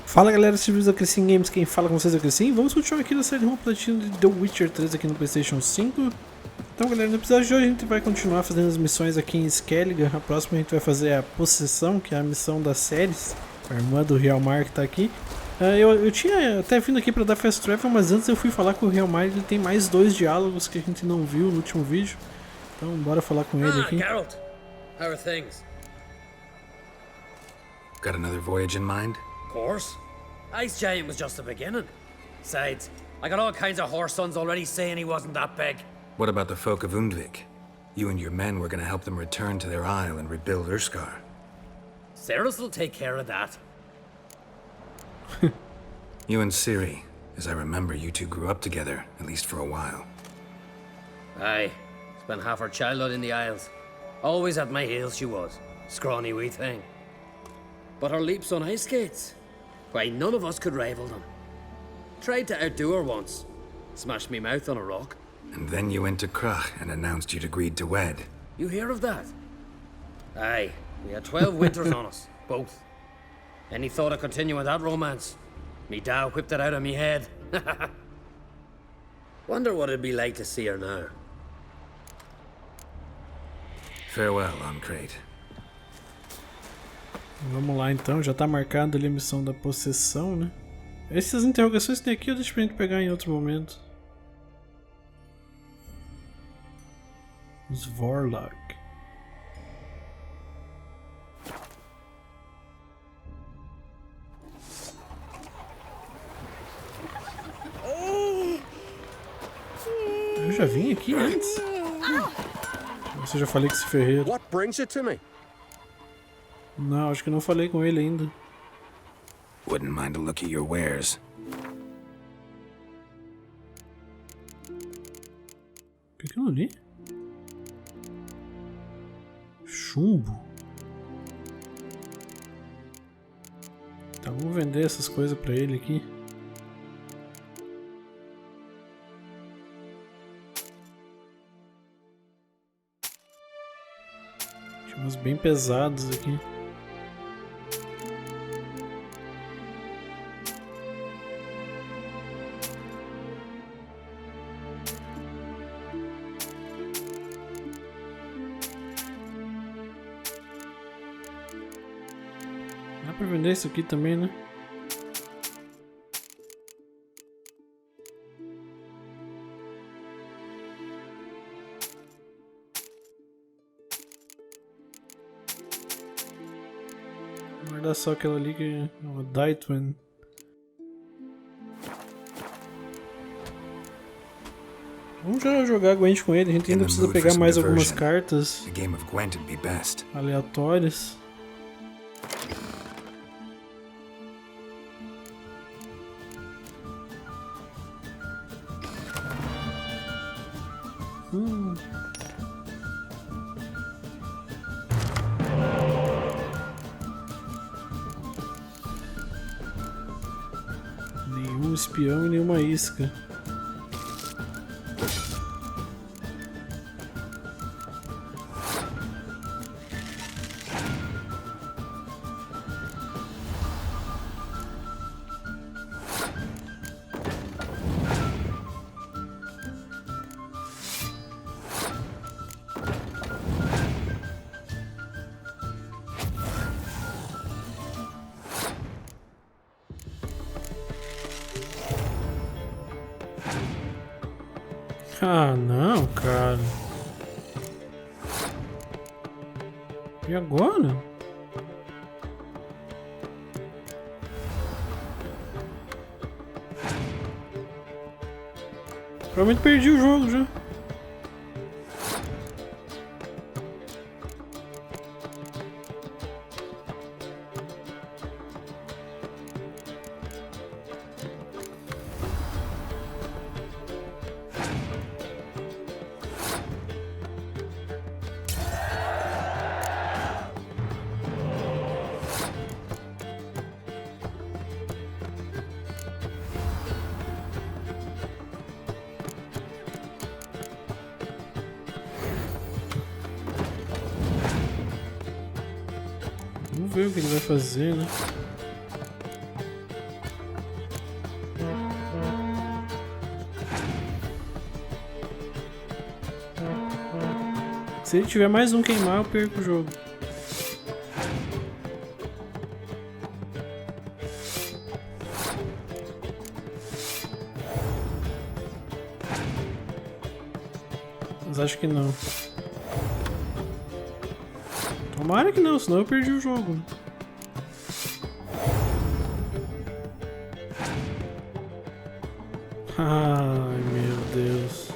Fala galera, serviços da Crescim Games, quem fala com vocês é o Crescim. Vamos continuar aqui na série Rumo, Platina de The Witcher 3 aqui no PlayStation 5. Então galera, no episódio de hoje a gente vai continuar fazendo as missões aqui em Skellige. A próxima a gente vai fazer a Possessão, que é a missão da Cerys, a irmã do Realmar que tá aqui. Eu tinha até vindo aqui pra dar fast travel, mas antes eu fui falar com o Realmar. Ele tem mais 2 diálogos que a gente não viu no último vídeo. Então bora falar com ele aqui. Geralt, how are things? Got another voyage in mind? Of course. Ice Giant was just the beginning. Besides, I got all kinds of horse sons already saying he wasn't that big. What about the folk of Undvik? You and your men were gonna help them return to their isle and rebuild Urskar. Cerys will take care of that. You and Ciri, as I remember, you two grew up together, at least for a while. Aye, spent half her childhood in the Isles. Always at my heels she was, scrawny wee thing. But her leaps on ice skates, why none of us could rival them. Tried to outdo her once, smashed me mouth on a rock. And then you went to Krach and announced you'd agreed to wed. You hear of that? Aye, we had 12 winters on us, both. Any thought of continuing that romance? Me dad whipped it out of me head. Wonder what it'd be like to see her now. Farewell, Ancrate. Vamos lá então, já tá marcado ali a missão da Possessão, né? Essas interrogações que tem aqui eu deixo pra gente pegar em outro momento. Os Vorlog. Eu já vim aqui antes. Você já falei com esse ferreiro. What brings you to me? Não, acho que não falei com ele ainda. Wouldn't mind a look at your wares. O que é aquilo ali? Chumbo. Tá, vamos vender essas coisas pra ele aqui. Tinha umas bem pesadas aqui. Dá pra vender isso aqui também, né? Vou guardar só aquela ali que é uma Daitwen. Vamos já jogar Gwent com ele, a gente ainda precisa pegar mais algumas cartas A game of Gwent would be best. aleatórias. Nenhum espião e nenhuma isca. Ah, não, cara. E agora? Provavelmente perdi o jogo já. ver o que ele vai fazer, né? Se ele tiver mais um queimar, eu perco o jogo. Mas acho que não. Tomara que não, senão eu perdi o jogo. Ai, meu Deus.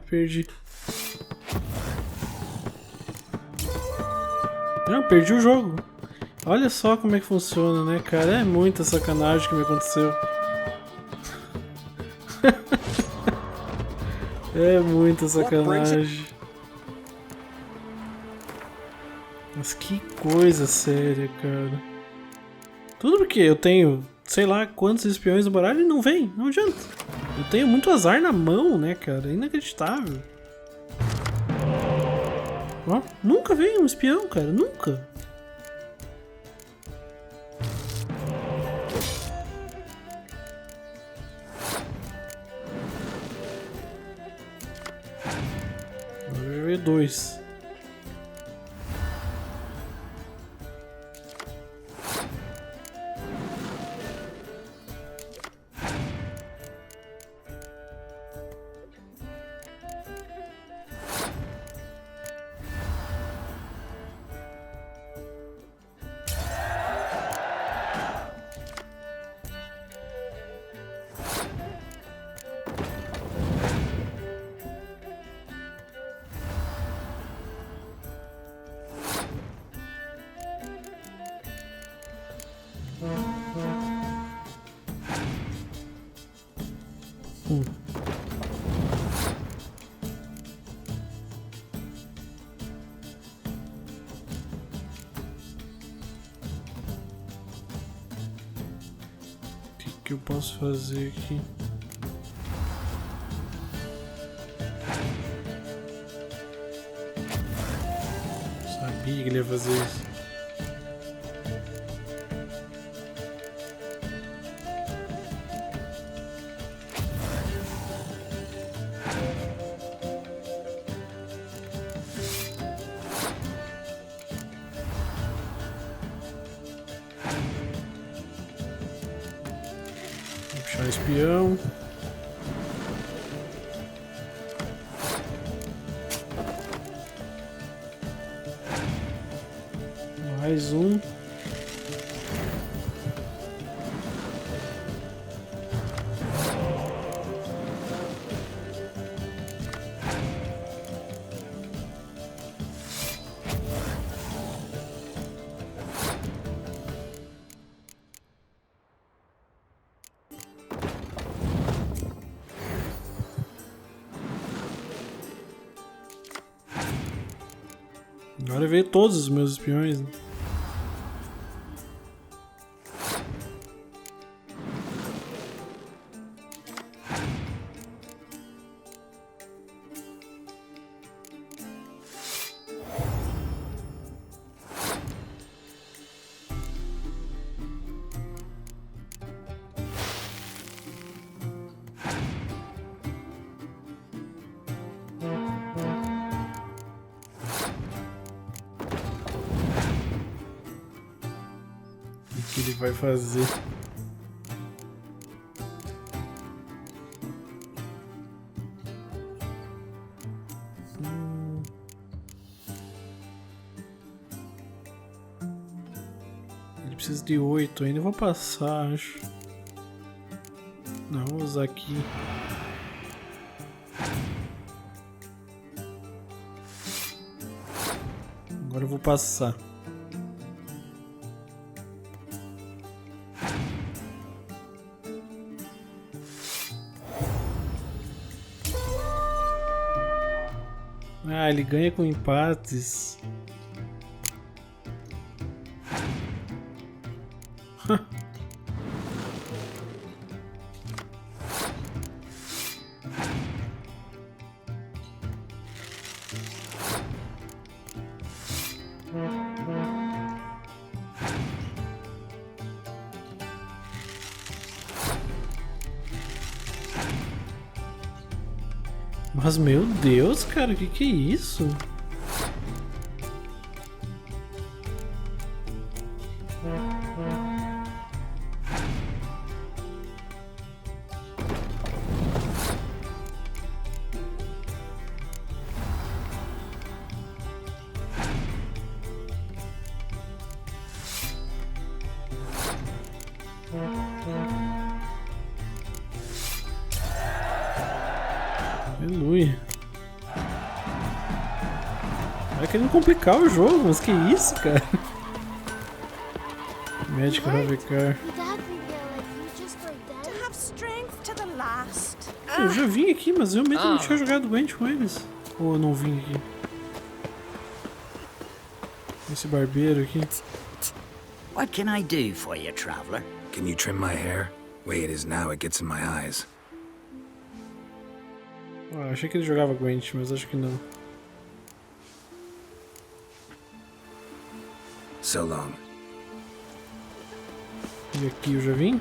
Perdi. Não, perdi o jogo. Olha só como é que funciona, né, cara? É muita sacanagem que me aconteceu. É muita sacanagem. Mas que coisa séria, cara. Tudo porque eu tenho, sei lá, quantos espiões no baralho e não vem, não adianta. Eu tenho muito azar na mão, né, cara? Inacreditável. Ó, nunca veio um espião, cara, nunca. Agora já veio 2. O que eu posso fazer aqui? Sabia que ele ia fazer isso. Puxar espião. Mais um. Agora veio todos os meus espiões, né? O que ele vai fazer? Ele precisa de 8 ainda. Eu vou passar, acho. Não, vou usar aqui. Agora eu vou passar. Ah, ele ganha com empates. Mas meu Deus, cara, que é isso? Aleluia. Vai querendo complicar o jogo, mas que isso, cara? Médico Ravecar. Eu já vim aqui, mas eu mesmo não tinha jogado Gwent com eles. Ou eu não vim aqui? Esse barbeiro aqui. What can I do for you, traveler? Can you trim my hair? Way it is now, it gets in my eyes. Ah, achei que ele jogava Gwent, mas acho que não. So long. E aqui eu já vim?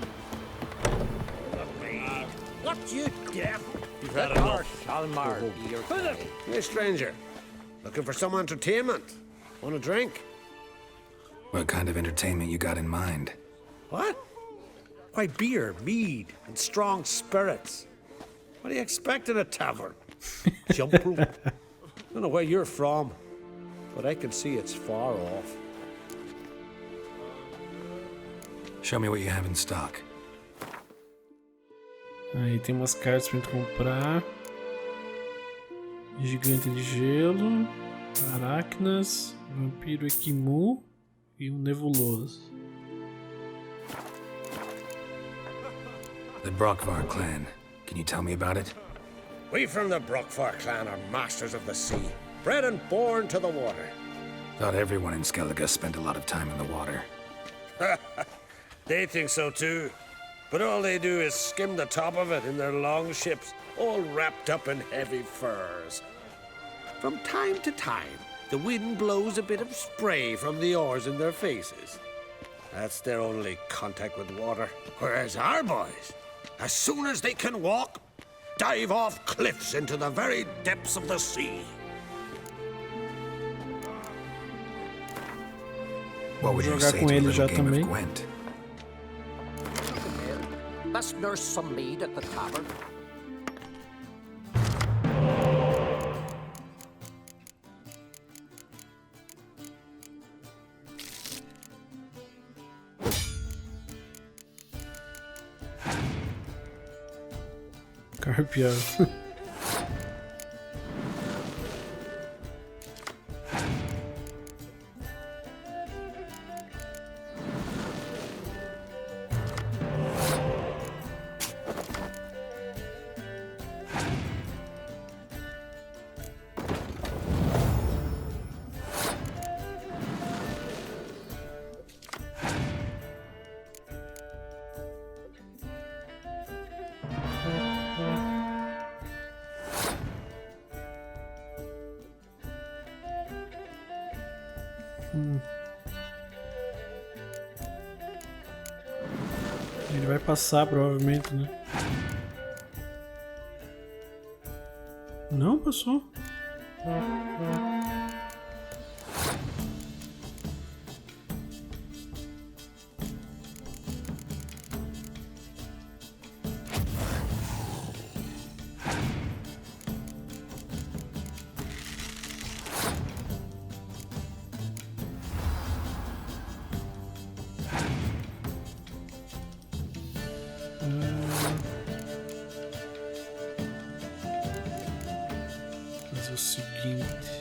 What you deaf? You've had enough. Hey, stranger. Looking for some entertainment? Want a drink? What kind of entertainment you got in mind? What? Why, beer, mead, and strong spirits. What do you expect in a tavern? Jump rope? I don't know where you're from, but I can see it's far off. Show me what you have in stock. Aí tem umas cartas pra gente comprar. Gigante de gelo. Aracnas. Vampiro Equimu. E nebuloso. The Brockvar clan. Can you tell me about it? We from the Brockfar clan are masters of the sea, bred and born to the water. Thought everyone in Skellige spent a lot of time in the water. They think so too, but all they do is skim the top of it in their long ships, all wrapped up in heavy furs. From time to time, the wind blows a bit of spray from the oars in their faces. That's their only contact with water. Whereas our boys, as soon as they can walk, dive off cliffs into the very depths of the sea. What would you Jogar say com to a ele little já game também. of Gwent? Let's nurse some mead at the tavern. Carpeado. Ele vai passar provavelmente, né? Não passou. Fazer o seguinte.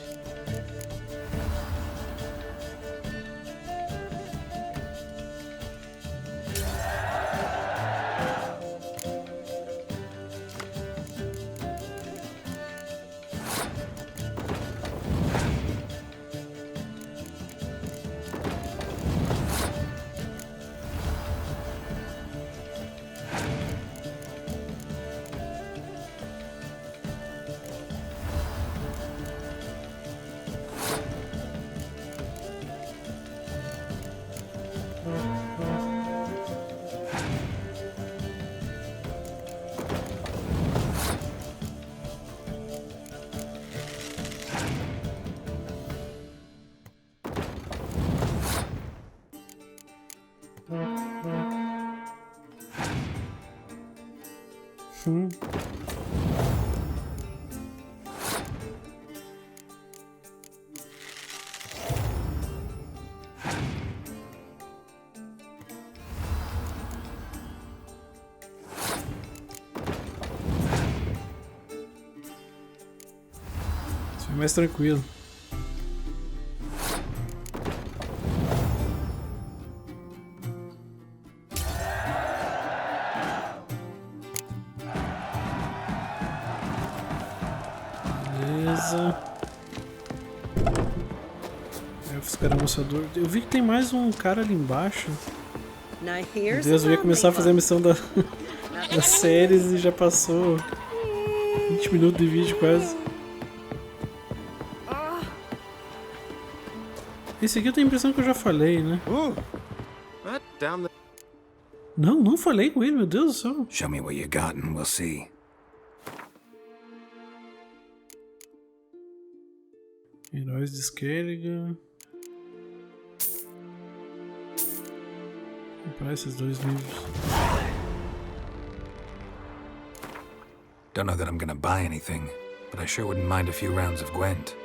Isso é mais tranquilo. Beleza. Escaramuçador. Eu vi que tem mais um cara ali embaixo. Meu Deus, eu ia começar a fazer a missão da Cerys e já passou 20 minutos de vídeo quase. Esse aqui eu tenho a impressão que eu já falei, né? Não falei com ele, meu Deus do céu. Show me what you got and we'll see. Heróis de Skellige. Vou comprar esses 2 livros. Don't know that I'm gonna buy anything, but I sure wouldn't mind a few rounds of Gwent.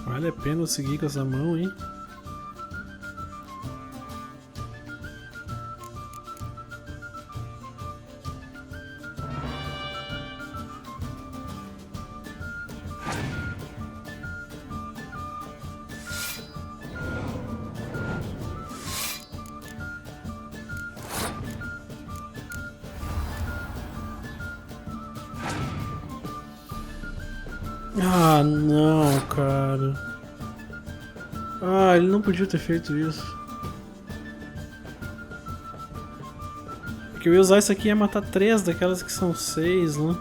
Vale a pena eu seguir com essa mão, hein? Ah, não, cara. Ah, ele não podia ter feito isso. Porque eu ia usar isso aqui e ia matar 3 daquelas que são 6, né?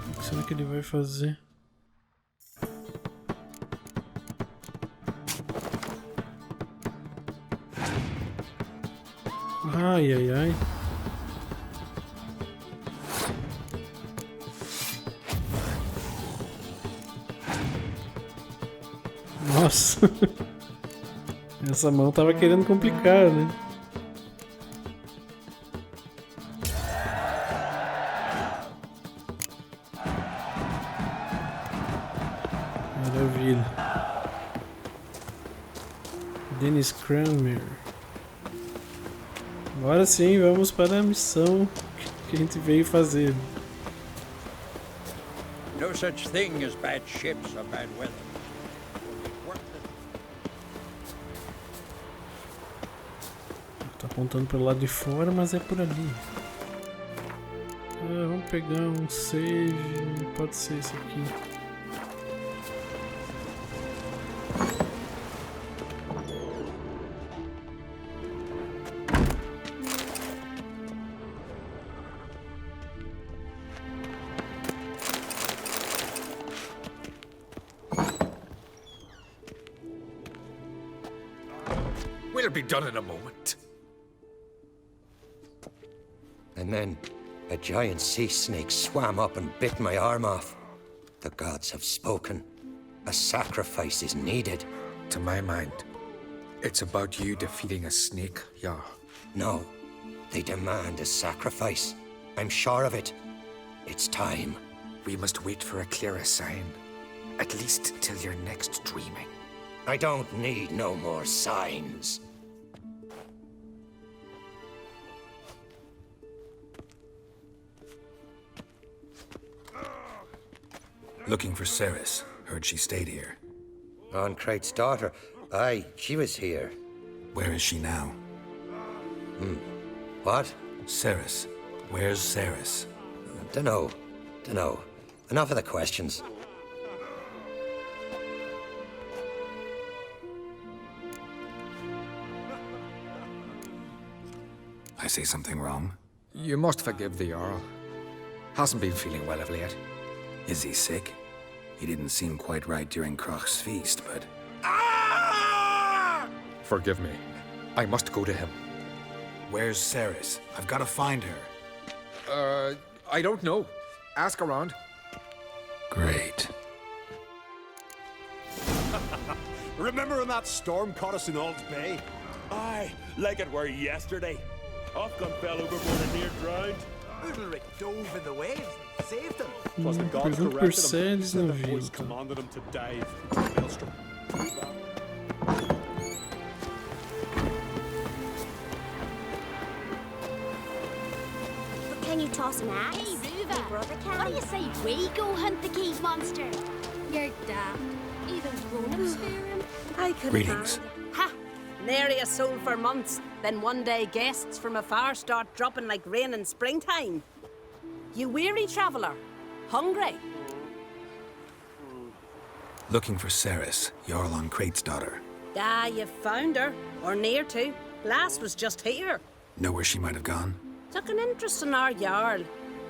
O que será que ele vai fazer? Ai, ai, ai. Nossa. Essa mão tava querendo complicar, né? Maravilha. Dennis Kramer. Agora sim, vamos para a missão que a gente veio fazer. No such thing as bad ships or bad weather. apontando pelo lado de fora, mas é por ali. Vamos pegar um save, pode ser esse aqui. We'll be done in a moment. And then a giant sea snake swam up and bit my arm off. The gods have spoken. A sacrifice is needed. To my mind, it's about you defeating a snake, yeah. No, they demand a sacrifice. I'm sure of it. It's time. We must wait for a clearer sign. At least till your next dreaming. I don't need no more signs. Looking for Cerys. Heard she stayed here. Crate's daughter. Aye, she was here. Where is she now? What? Cerys. Where's Cerys? Dunno. Enough of the questions. I say something wrong? You must forgive the Earl. Hasn't been feeling well of late. Is he sick? He didn't seem quite right during Crach's feast, but... Forgive me. I must go to him. Where's Cerys? I've got to find her. I don't know. Ask around. Great. Remember when that storm caught us in Ald's Bay? Aye, like it were yesterday. Ofcom fell overboard and near drowned. Ulrich dove in the waves and saved him. Plus the gods Pergunto por corrected him. Cerys, não The vi. voice commanded him to dive into the maelstrom. But can you toss an axe? Hey, Ruva, My brother can. what do you say we go hunt the cave monster? You're daft. Even grown-ups fear him. I could Greetings. Ha! Nary a soul for months. Then one day guests from afar start dropping like rain in springtime. You weary traveller? Hungry? Looking for Cerys, Jarl on Crate's daughter. Ah, you've found her. Or near to. Lass was just here. Know where she might have gone? Took an interest in our Jarl.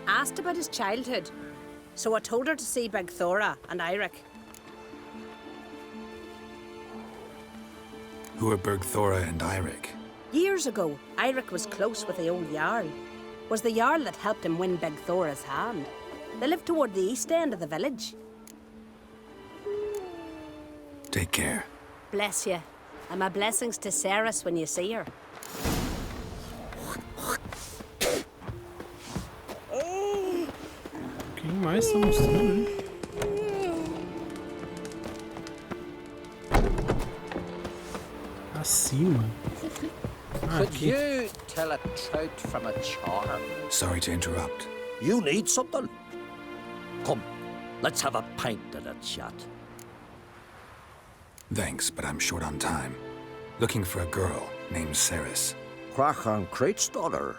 Asked about his childhood. So I told her to see Big Thora and Eirik. Who are Bergthora and Eirik? Years ago, Eirik was close with the old Jarl. Was the Jarl that helped him win Big Thora's hand. They lived toward the east end of the village. Take care. Bless you. And my blessings to Cerys when you see her. Quem mais tá mostrando, hein? Acima. Could Aqui. you tell a trout from a char? Sorry to interrupt. You need something? Come, let's have a pint and a chat. Thanks, but I'm short on time. Looking for a girl named Cerys. Crach on Crate's daughter.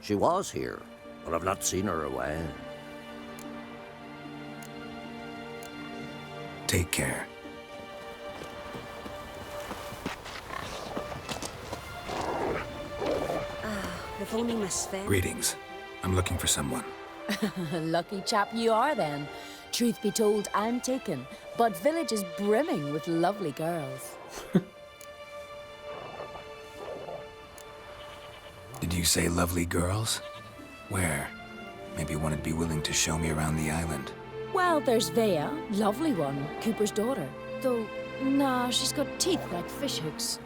She was here, but I've not seen her a while. Take care. If only Miss Sven. Greetings. I'm looking for someone. Lucky chap you are then. Truth be told, I'm taken, but village is brimming with lovely girls. Did you say lovely girls? Where? Maybe one would be willing to show me around the island. Well, there's Vea, lovely one, Cooper's daughter. Though, nah, she's got teeth like fish hooks.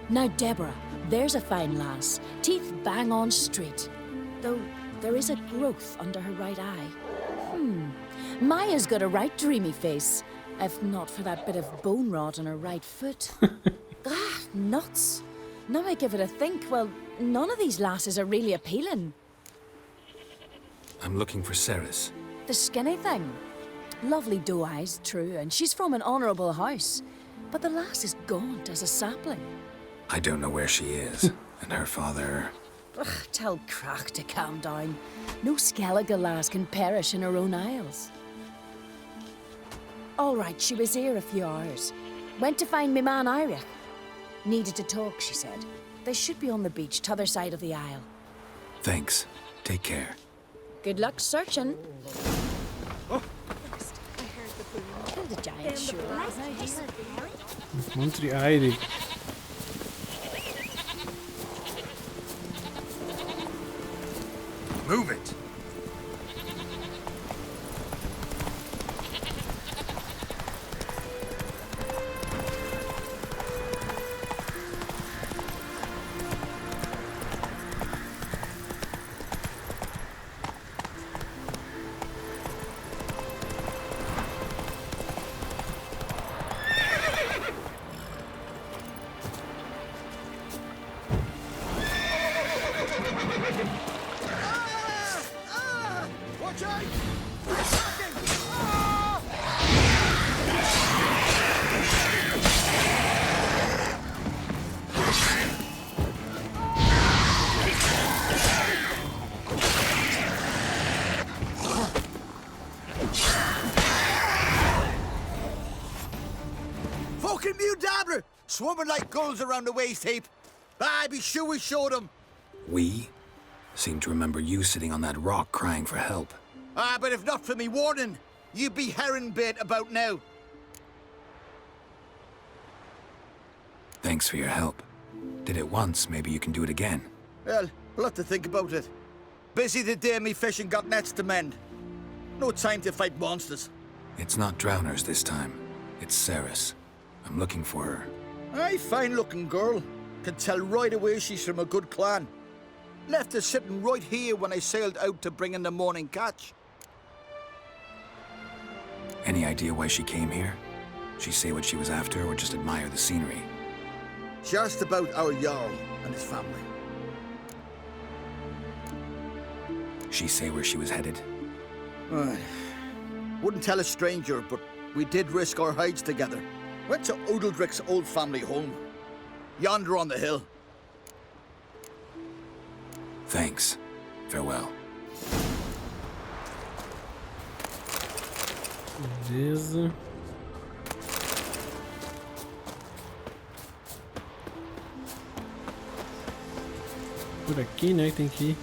Now Deborah, there's a fine lass, teeth bang on straight. Though there is a growth under her right eye. Maya's got a right dreamy face, if not for that bit of bone rot on her right foot. Nuts. Now I give it a think, well, none of these lasses are really appealing. I'm looking for Cerys. The skinny thing. Lovely doe eyes, true, and she's from an honourable house. But the lass is gaunt as a sapling. I don't know where she is. And her father... Ugh, tell Crach to calm down. No Skellige lass can perish in her own isles. All right, she was here a few hours. Went to find me man Iriach. Needed to talk, she said. They should be on the beach, t'other side of the isle. Thanks. Take care. Good luck searching. The giant sure. Montre aire. Move it! Fucking mute dabbler! Swarming like gulls around the waist heap. I be sure we showed them. We seem to remember you sitting on that rock crying for help. But if not for me warning, you'd be herring bait about now. Thanks for your help. Did it once, maybe you can do it again. Well, I'll have to think about it. Busy the day me fishing got nets to mend. No time to fight monsters. It's not drowners this time. It's Cerys. I'm looking for her. Aye, fine-looking girl. Can tell right away she's from a good clan. Left her sitting right here when I sailed out to bring in the morning catch. Any idea why she came here? She say what she was after or just admire the scenery? She asked about our Jarl and his family. She say where she was headed? Wouldn't tell a stranger, but we did risk our hides together. Went to Odeldrick's old family home. Yonder on the hill. Thanks. Farewell. Beleza. Por aqui, né, que tem que ir.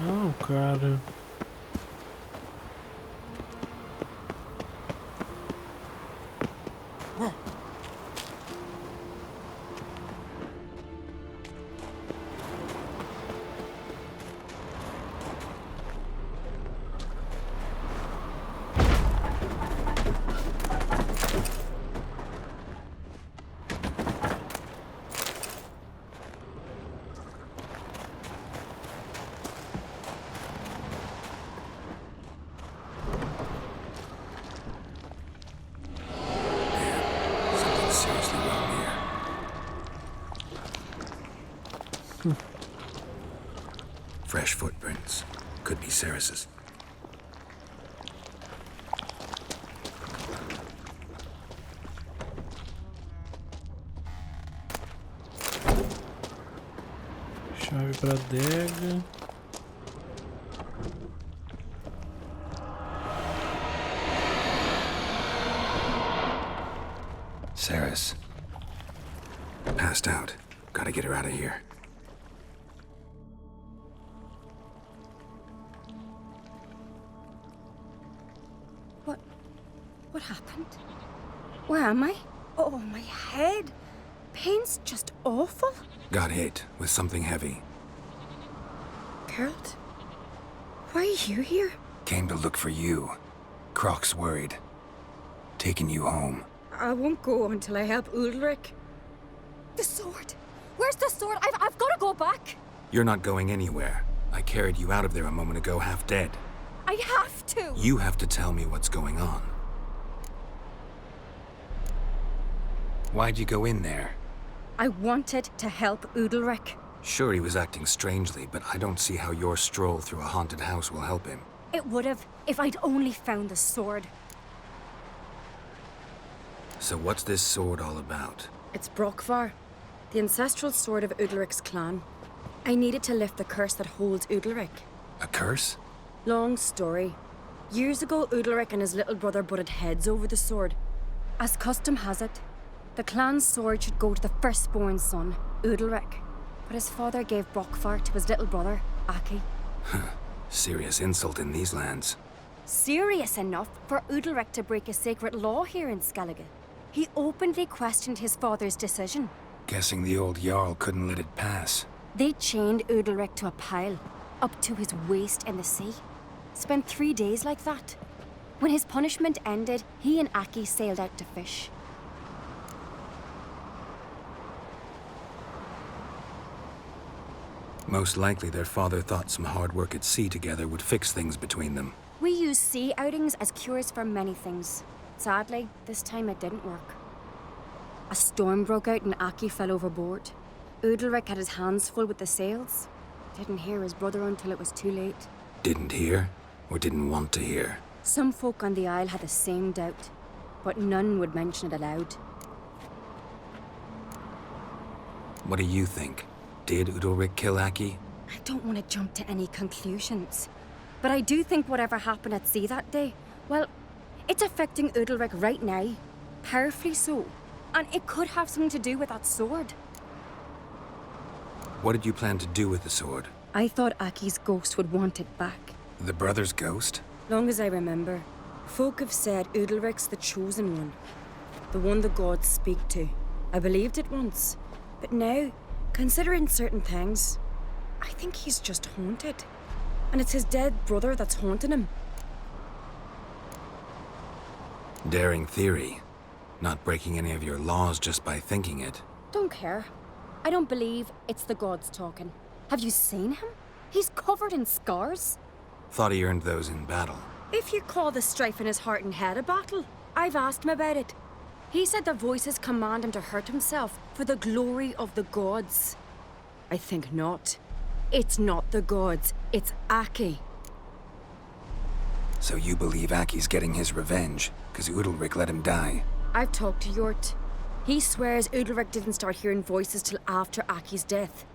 Não, cara. Fresh footprints. Could be Cerys's. Chave pra adega. Cerys. Passed out. Gotta get her out of here. What happened? Where am I? Oh, my head. Pain's just awful. Got hit with something heavy. Geralt? Why are you here? Came to look for you. Croc's worried. Taking you home. I won't go until I help Ulrich. The sword! Where's the sword? I've got to go back! You're not going anywhere. I carried you out of there a moment ago, half dead. I have to! You have to tell me what's going on. Why'd you go in there? I wanted to help Udalric. Sure, he was acting strangely, but I don't see how your stroll through a haunted house will help him. It would have, if I'd only found the sword. So what's this sword all about? It's Brokvar, the ancestral sword of Udalric's clan. I needed to lift the curse that holds Udalric. A curse? Long story. Years ago, Udalric and his little brother butted heads over the sword. As custom has it, the clan's sword should go to the firstborn son, Udalric. But his father gave Brokvar to his little brother, Aki. Serious insult in these lands. Serious enough for Udalric to break a sacred law here in Skellige. He openly questioned his father's decision. Guessing the old Jarl couldn't let it pass. They chained Udalric to a pile, up to his waist in the sea. Spent 3 days like that. When his punishment ended, he and Aki sailed out to fish. Most likely their father thought some hard work at sea together would fix things between them. We use sea outings as cures for many things. Sadly, this time it didn't work. A storm broke out and Aki fell overboard. Udalric had his hands full with the sails. Didn't hear his brother until it was too late. Didn't hear? Or didn't want to hear? Some folk on the Isle had the same doubt, but none would mention it aloud. What do you think? Did Udalric kill Aki? I don't want to jump to any conclusions, but I do think whatever happened at sea that day, well, it's affecting Udalric right now. Powerfully so. And it could have something to do with that sword. What did you plan to do with the sword? I thought Aki's ghost would want it back. The brother's ghost? Long as I remember, folk have said Udalric's the chosen one. The one the gods speak to. I believed it once. But now, considering certain things, I think he's just haunted. And it's his dead brother that's haunting him. Daring theory. Not breaking any of your laws just by thinking it. Don't care. I don't believe it's the gods talking. Have you seen him? He's covered in scars. Thought he earned those in battle. If you call the strife in his heart and head a battle, I've asked him about it. He said the voices command him to hurt himself for the glory of the gods. I think not. It's not the gods, it's Aki. So you believe Aki's getting his revenge, because Udalric let him die? I've talked to Yort. He swears Udalric didn't start hearing voices till after Aki's death.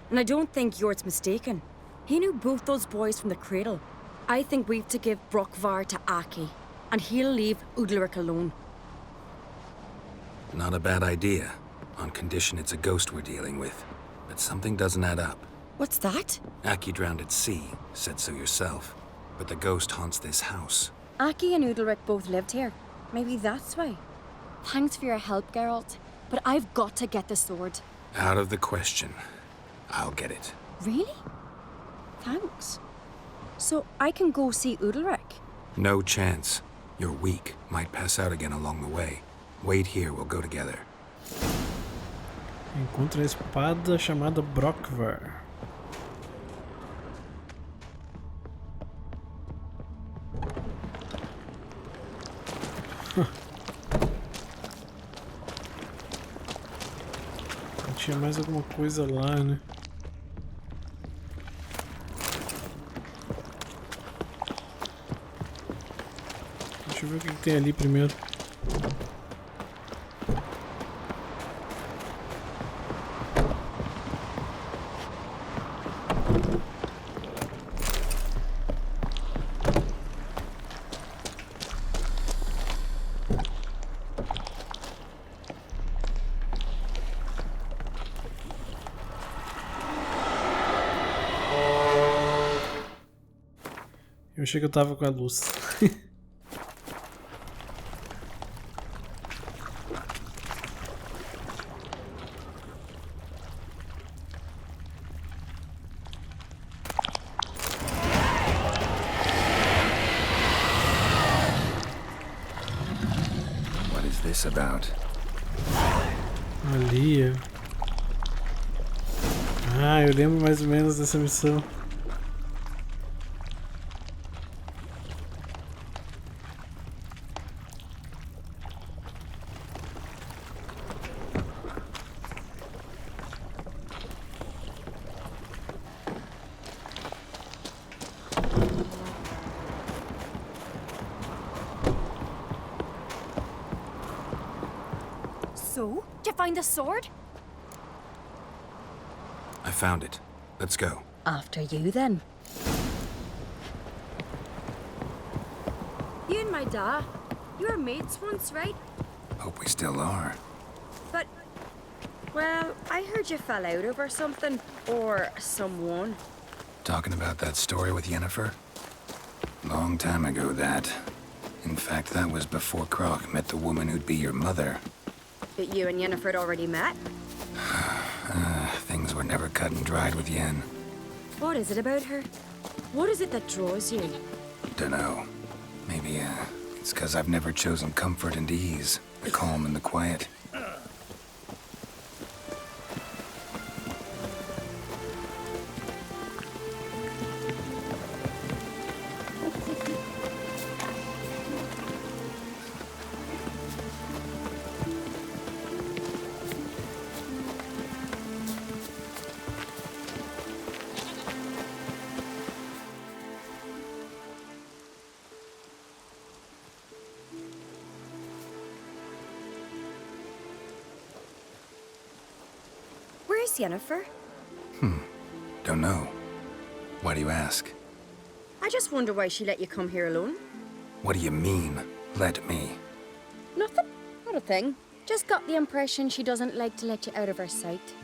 And I don't think Yort's mistaken. He knew both those boys from the cradle. I think we've to give Brokvar to Aki, and he'll leave Udalric alone. Not a bad idea, on condition it's a ghost we're dealing with. But something doesn't add up. What's that? Aki drowned at sea, said so yourself. But the ghost haunts this house. Aki and Udalric both lived here. Maybe that's why. Thanks for your help, Geralt. But I've got to get the sword. Out of the question. I'll get it. Really? Thanks. So I can go see Udalric? No chance. You're weak. Might pass out again along the way. Wait here, we'll go together. Encontra a espada chamada Brokvar. Tinha mais alguma coisa lá, né? Deixa eu ver o que tem ali primeiro. Eu achei que eu tava com a luz. What is this about? Ali. Ah, eu lembro mais ou menos dessa missão. So? Did you find the sword? I found it. Let's go. After you, then. You and my dad, you were mates once, right? Hope we still are. But, well, I heard you fell out over something. Or someone. Talking about that story with Yennefer? Long time ago, that. In fact, that was before Croc met the woman who'd be your mother. But you and Yennefer had already met? Things were never cut and dried with Yen. What is it about her? What is it that draws you? Dunno. Maybe, it's 'cause I've never chosen comfort and ease. The calm and the quiet. Where's Yennefer? Don't know. Why do you ask? I just wonder why she let you come here alone. What do you mean, let me? Nothing. Not a thing. Just got the impression she doesn't like to let you out of her sight.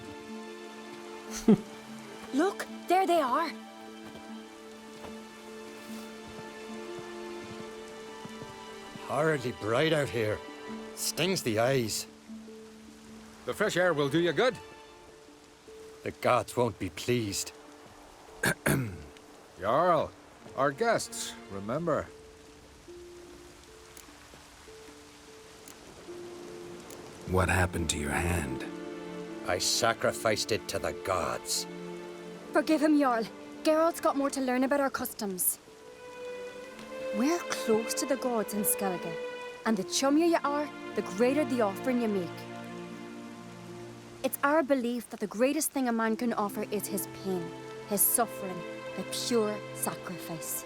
Look, there they are. Horridly bright out here. Stings the eyes. The fresh air will do you good. The gods won't be pleased. Jarl, our guests, remember. What happened to your hand? I sacrificed it to the gods. Forgive him, Jarl. Geralt's got more to learn about our customs. We're close to the gods in Skellige, and the chummier you are, the greater the offering you make. It's our belief that the greatest thing a man can offer is his pain, his suffering, the pure sacrifice.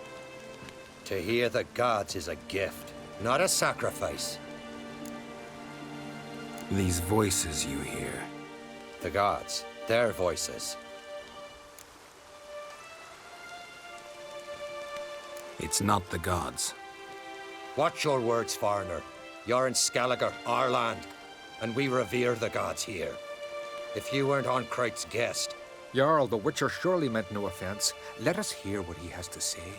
To hear the gods is a gift, not a sacrifice. These voices you hear. The gods, their voices. It's not the gods. Watch your words, foreigner. You're in Skellige, our land, and we revere the gods here. If you weren't Oncrite's guest... Jarl, the Witcher surely meant no offense. Let us hear what he has to say.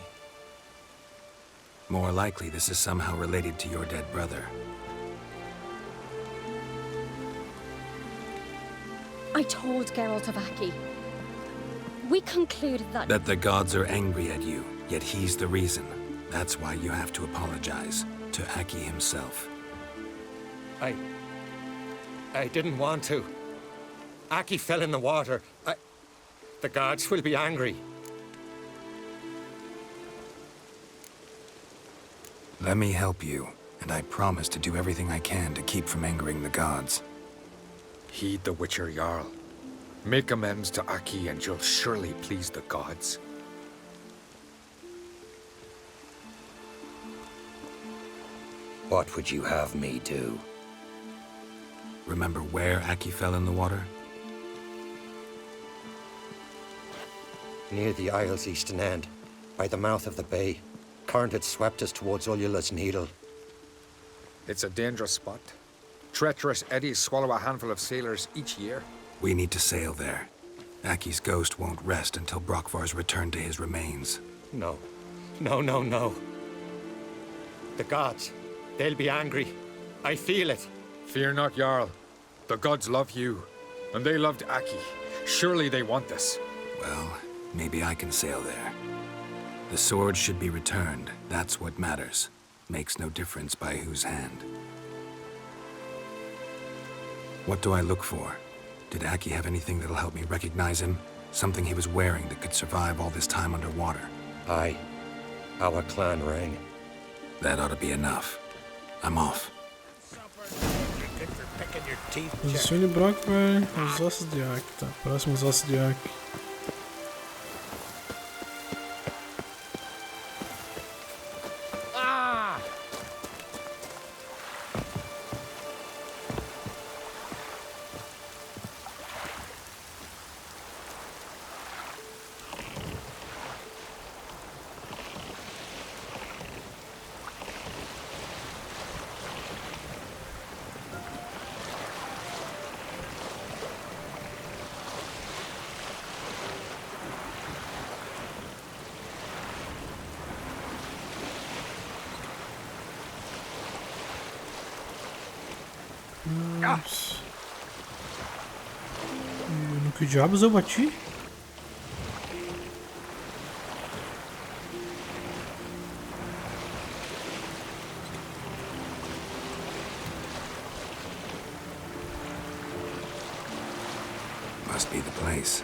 More likely this is somehow related to your dead brother. I told Geralt of Aki. We concluded that... That the gods are angry at you, yet he's the reason. That's why you have to apologize to Aki himself. I didn't want to. Aki fell in the water. The gods will be angry. Let me help you, and I promise to do everything I can to keep from angering the gods. Heed the Witcher Jarl. Make amends to Aki and you'll surely please the gods. What would you have me do? Remember where Aki fell in the water? Near the Isle's eastern end, by the mouth of the bay. Current had swept us towards Ullula's Needle. It's a dangerous spot. Treacherous eddies swallow a handful of sailors each year. We need to sail there. Aki's ghost won't rest until Brokvar's returned to his remains. No. No. The gods, they'll be angry. I feel it. Fear not, Jarl. The gods love you, and they loved Aki. Surely they want this. Well, maybe I can sail there. The sword should be returned. That's what matters. Makes no difference by whose hand. What do I look for? Did Aki have anything that'll help me recognize him? Something he was wearing that could survive all this time underwater? Aye. Our clan ring. That ought to be enough. I'm off. Posicione Brokvar, os ossos de Aki. Tá, próximos ossos de Aki. Deus. No que diabos eu bati? Must be the place.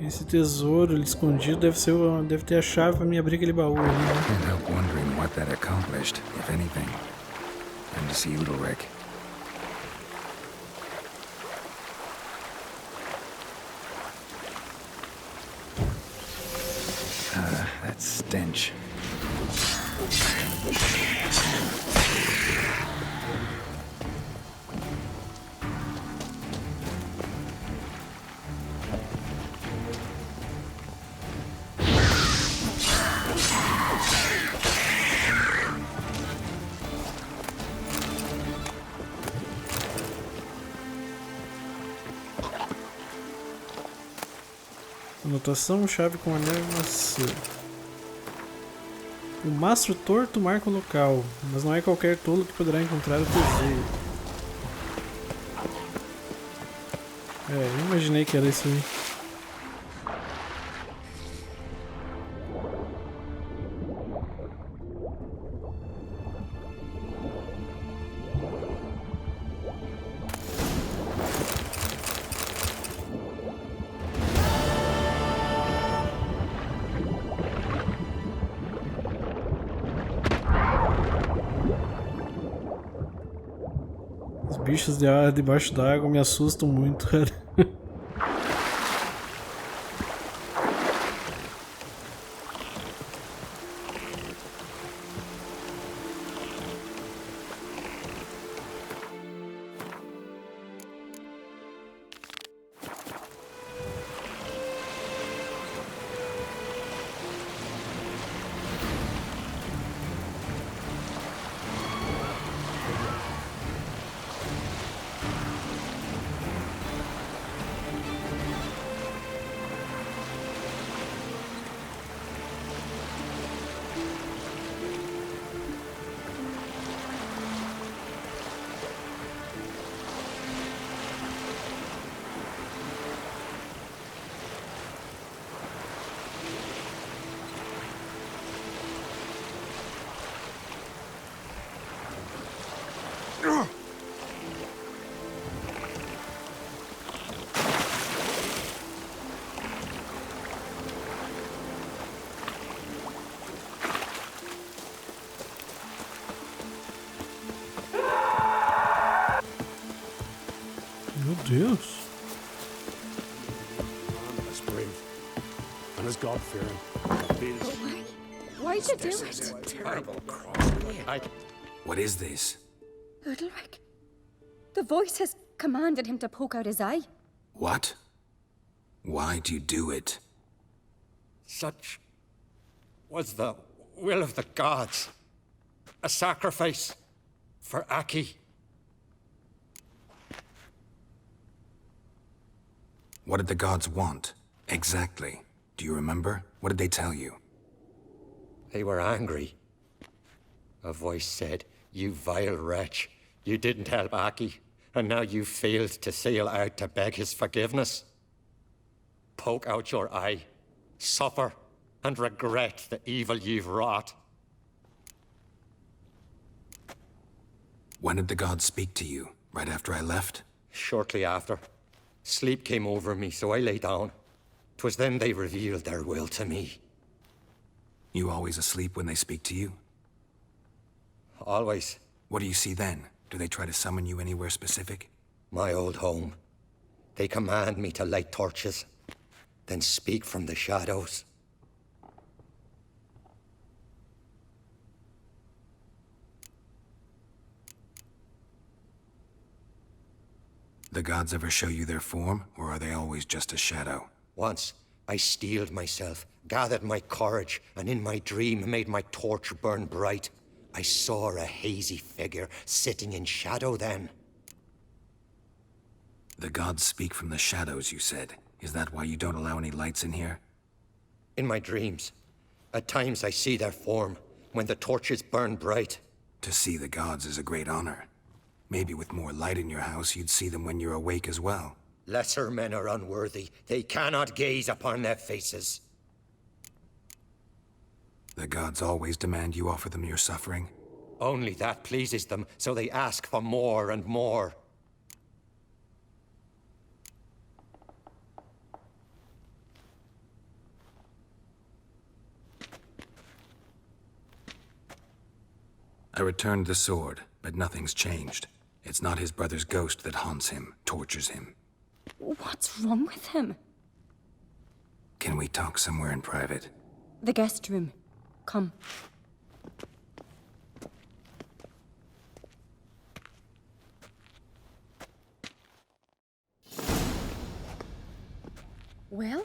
Esse tesouro ali escondido deve ter a chave pra me abrir aquele baú ali, né? Can't help wondering what that accomplished, if anything. And to see Udalric. That stench. Anotação, chave com anel e maçã. O mastro torto marca o local, mas não é qualquer tolo que poderá encontrar o tesouro. Eu imaginei que era isso aí. Os bichos debaixo d'água me assustam muito, cara. Meu Deus. As brave and as God-fearing. Why'd you do it? Terrible cross. What is this? Udalric. The voice has commanded him to poke out his eye. What? Why'd you do it? Such was the will of the gods. A sacrifice for Aki. What did the gods want? Exactly. Do you remember? What did they tell you? They were angry. A voice said, "You vile wretch, you didn't help Aki, and now you failed to sail out to beg his forgiveness. Poke out your eye, suffer, and regret the evil you've wrought." When did the gods speak to you? Right after I left? Shortly after. Sleep came over me, so I lay down. 'Twas then they revealed their will to me. You always asleep when they speak to you? Always. What do you see then? Do they try to summon you anywhere specific? My old home. They command me to light torches, then speak from the shadows. The gods ever show you their form, or are they always just a shadow? Once, I steeled myself, gathered my courage, and in my dream made my torch burn bright. I saw a hazy figure sitting in shadow then. The gods speak from the shadows, you said. Is that why you don't allow any lights in here? In my dreams. At times I see their form, when the torches burn bright. To see the gods is a great honor. Maybe with more light in your house, you'd see them when you're awake as well. Lesser men are unworthy. They cannot gaze upon their faces. The gods always demand you offer them your suffering? Only that pleases them, so they ask for more and more. I returned the sword, but nothing's changed. It's not his brother's ghost that haunts him, tortures him. What's wrong with him? Can we talk somewhere in private? The guest room. Come. Well,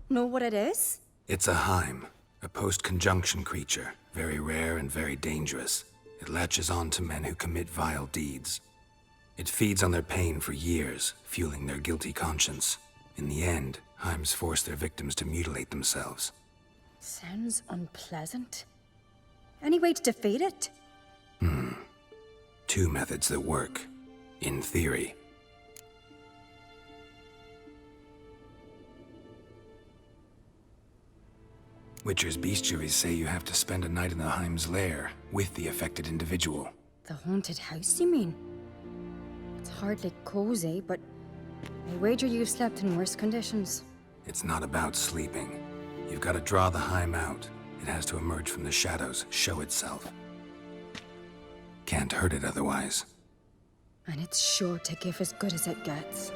know what it is? It's a Heim, a post-conjunction creature, very rare and very dangerous. It latches on to men who commit vile deeds. It feeds on their pain for years, fueling their guilty conscience. In the end, Heims force their victims to mutilate themselves. Sounds unpleasant. Any way to defeat it? Two methods that work. In theory. Witcher's bestiaries say you have to spend a night in the Heim's lair, with the affected individual. The haunted house, you mean? It's hardly cozy, but I wager you've slept in worse conditions. It's not about sleeping. You've got to draw the Heim out. It has to emerge from the shadows, show itself. Can't hurt it otherwise. And it's sure to give as good as it gets.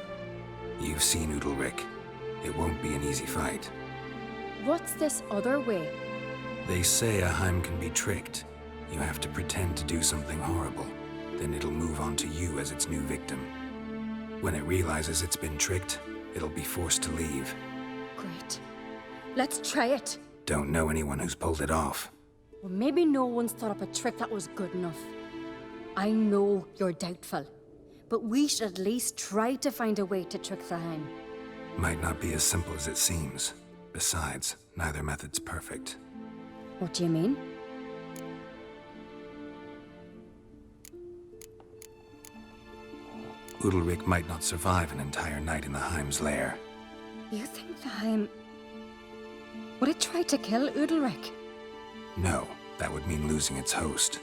You've seen Udalric. It won't be an easy fight. What's this other way? They say a Heim can be tricked. You have to pretend to do something horrible. Then it'll move on to you as its new victim. When it realizes it's been tricked, it'll be forced to leave. Great. Let's try it. Don't know anyone who's pulled it off. Well, maybe no one's thought up a trick that was good enough. I know you're doubtful, but we should at least try to find a way to trick the Heim. Might not be as simple as it seems. Besides, neither method's perfect. What do you mean? Udalric might not survive an entire night in the Heim's lair. You think the Heim... would it try to kill Udalric? No, that would mean losing its host.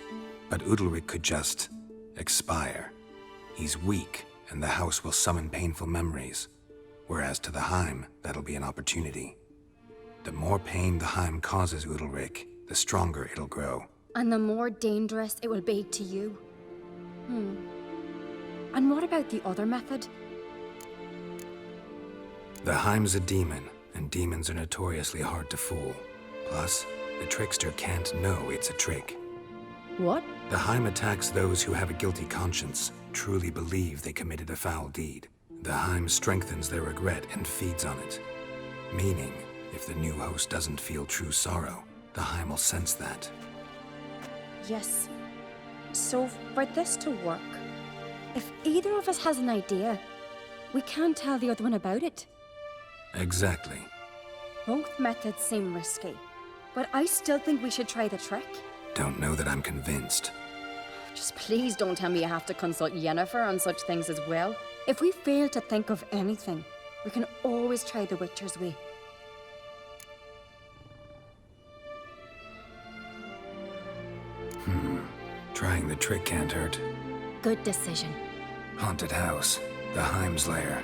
But Udalric could just... expire. He's weak, and the house will summon painful memories. Whereas to the Heim, that'll be an opportunity. The more pain the Heim causes Udalric, the stronger it'll grow. And the more dangerous it will be to you. And what about the other method? The Heim's a demon, and demons are notoriously hard to fool. Plus, the trickster can't know it's a trick. What? The Heim attacks those who have a guilty conscience, truly believe they committed a foul deed. The Heim strengthens their regret and feeds on it. Meaning, if the new host doesn't feel true sorrow, the Heim will sense that. Yes. So, for this to work, if either of us has an idea, we can't tell the other one about it. Exactly. Both methods seem risky, but I still think we should try the trick. Don't know that I'm convinced. Just please don't tell me you have to consult Yennefer on such things as well. If we fail to think of anything, we can always try the Witcher's way. Trying the trick can't hurt. Good decision. Haunted house. The Heim's lair.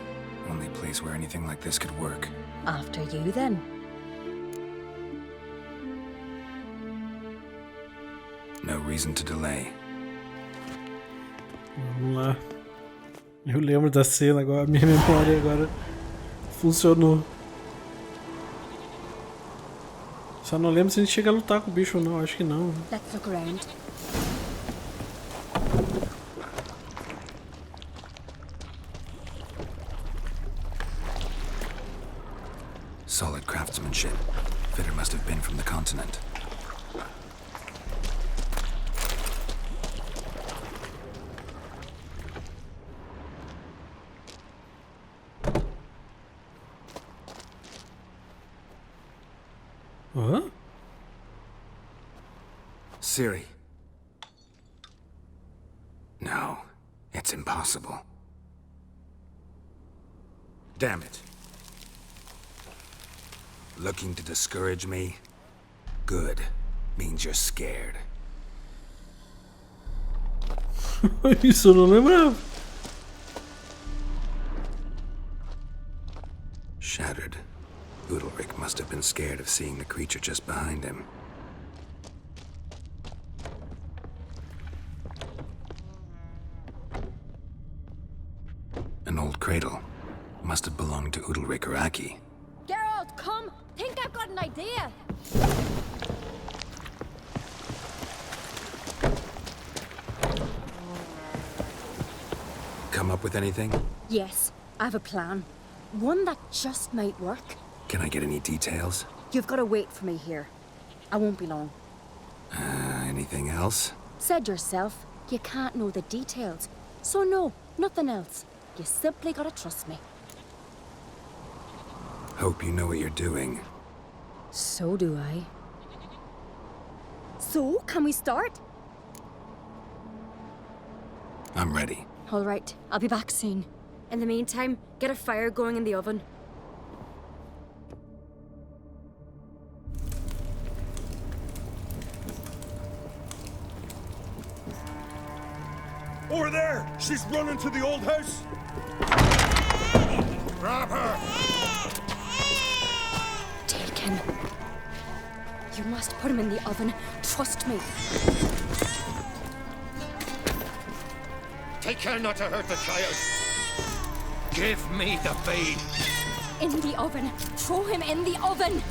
Only place where anything like this could work. After you, then. No reason to delay. Eu lembro da cena agora, minha memória agora funcionou. Só não lembro se a gente chega a lutar com o bicho ou não, acho que não. Let's look around. Solid craftsmanship. Fitter must have been from the continent. Huh? Ciri. No, it's impossible. Damn it. Looking to discourage me? Good. Means you're scared. Isso eu não lembrava. Shattered. Udalric must have been scared of seeing the creature just behind him. An old cradle. Must have belonged to Udalric or Aki. Geralt, come! Think I've got an idea! Come up with anything? Yes, I have a plan. One that just might work. Can I get any details? You've got to wait for me here. I won't be long. Anything else? Said yourself, you can't know the details. So no, nothing else. You simply gotta trust me. Hope you know what you're doing. So do I. So, can we start? I'm ready. All right, I'll be back soon. In the meantime, get a fire going in the oven. Over there! She's running to the old house! Grab her! Take him. You must put him in the oven. Trust me. Take care not to hurt the child. Give me the babe. In the oven. Throw him in the oven.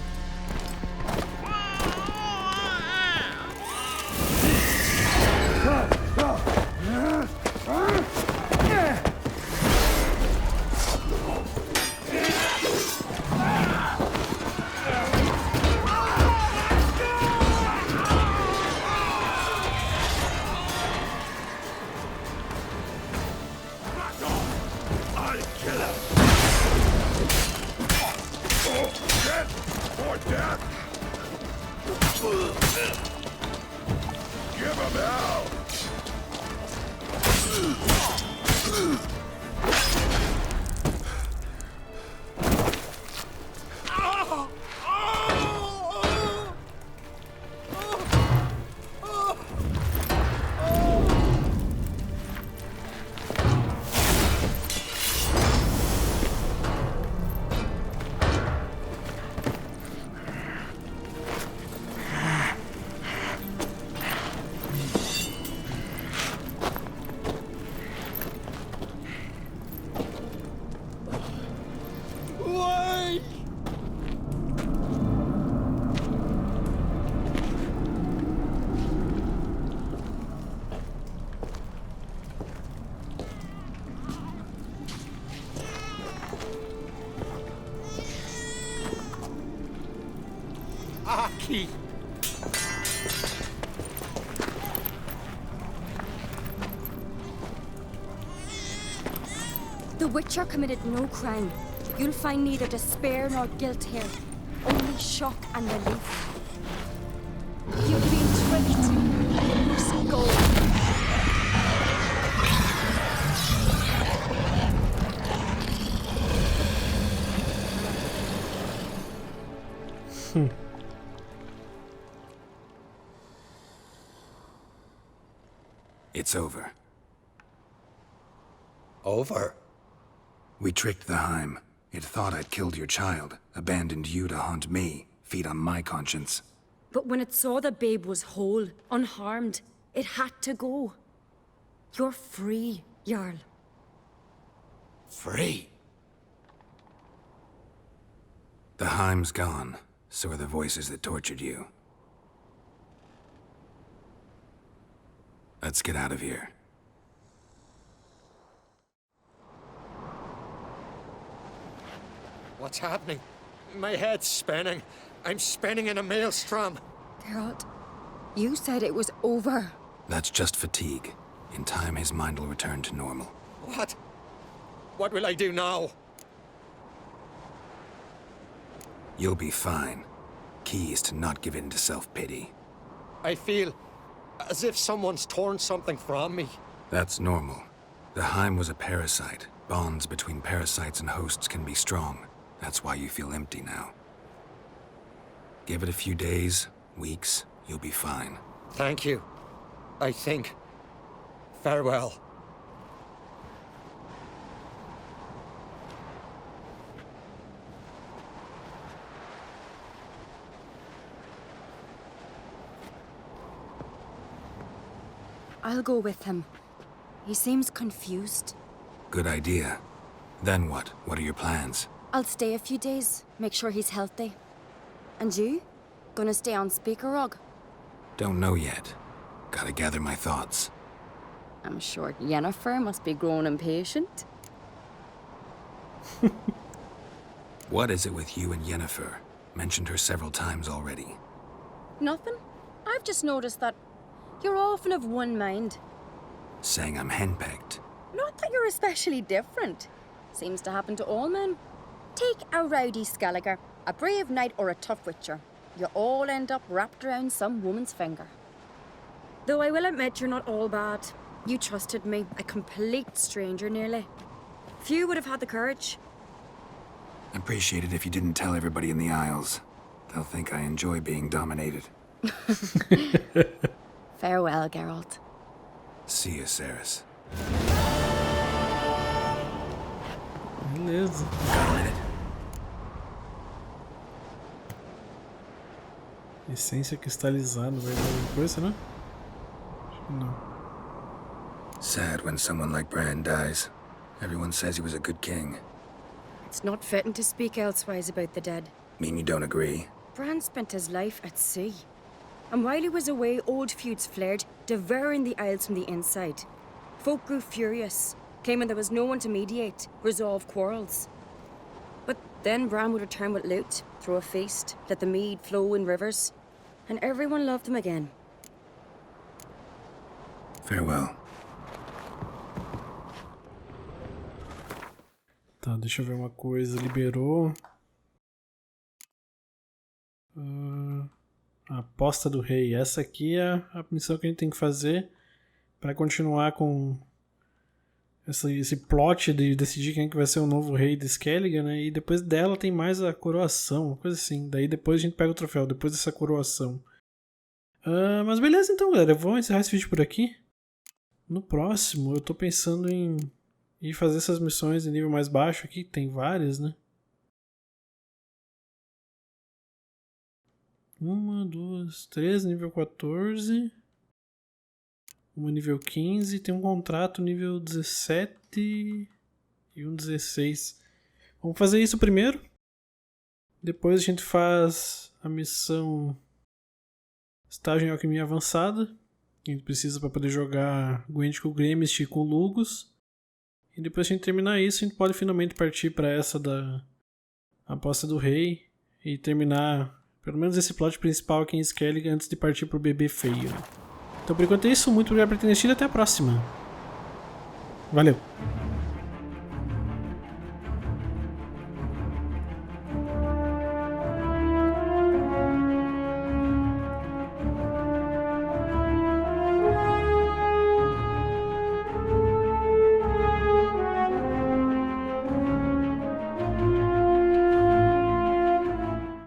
Aki! The Witcher committed no crime. You'll find neither despair nor guilt here. Only shock and relief. You've been tricked. You must go. It's over. Over? We tricked the Heim. It thought I'd killed your child, abandoned you to haunt me, feed on my conscience. But when it saw the babe was whole, unharmed, it had to go. You're free, Jarl. Free. The Heim's gone, so are the voices that tortured you. Let's get out of here. What's happening? My head's spinning. I'm spinning in a maelstrom. Geralt, you said it was over. That's just fatigue. In time, his mind will return to normal. What? What will I do now? You'll be fine. Key is to not give in to self-pity. I feel as if someone's torn something from me. That's normal. The Heim was a parasite. Bonds between parasites and hosts can be strong. That's why you feel empty now. Give it a few days, weeks, you'll be fine. Thank you. I think. Farewell. I'll go with him. He seems confused. Good idea. Then what? What are your plans? I'll stay a few days, make sure he's healthy. And you? Gonna stay on speaker rug? Don't know yet. Gotta gather my thoughts. I'm sure Yennefer must be growing impatient. What is it with you and Yennefer? Mentioned her several times already. Nothing. I've just noticed that you're often of one mind. Saying I'm henpecked. Not that you're especially different. Seems to happen to all men. Take a rowdy Skelliger, a brave knight or a tough witcher. You all end up wrapped around some woman's finger. Though I will admit you're not all bad. You trusted me, a complete stranger nearly. Few would have had the courage. Appreciate it if you didn't tell everybody in the Isles. They'll think I enjoy being dominated. Farewell, Geralt. See you, Cerys. Beleza. Got a minute? Essência cristalizada, vai dar alguma coisa, né? Acho que não. Sad when someone like Bran dies. Everyone says he was a good king. It's not fitting to speak elsewise about the dead. Mean you don't agree? Bran spent his life at sea. And while he was away, old feuds flared, devouring the Isles from the inside. Folk grew furious, claiming there was no one to mediate, resolve quarrels. But then Bran would return with loot, throw a feast, let the mead flow in rivers, and everyone loved him again. Farewell. Tá, deixa eu ver uma coisa. Liberou. A aposta do rei. Essa aqui é a missão que a gente tem que fazer para continuar com esse plot de decidir quem que vai ser o novo rei de Skellige, né? E depois dela tem mais a coroação, uma coisa assim. Daí depois a gente pega o troféu, depois dessa coroação. Mas beleza então, galera. Eu vou encerrar esse vídeo por aqui. No próximo eu tô pensando em ir fazer essas missões de nível mais baixo aqui. Tem várias, né? 1, 2, 3, nível 14. Uma nível 15. Tem um contrato nível 17 e um 16. Vamos fazer isso primeiro. Depois a gente faz a missão Estágio em Alquimia Avançada. Que a gente precisa para poder jogar Gwent com o Gremist e com o Lugos. E depois que a gente terminar isso, a gente pode finalmente partir para essa da aposta do rei. E terminar pelo menos esse plot principal aqui em Skellige antes de partir pro bebê feio. Então por enquanto é isso, muito obrigado por ter assistido e até a próxima. Valeu!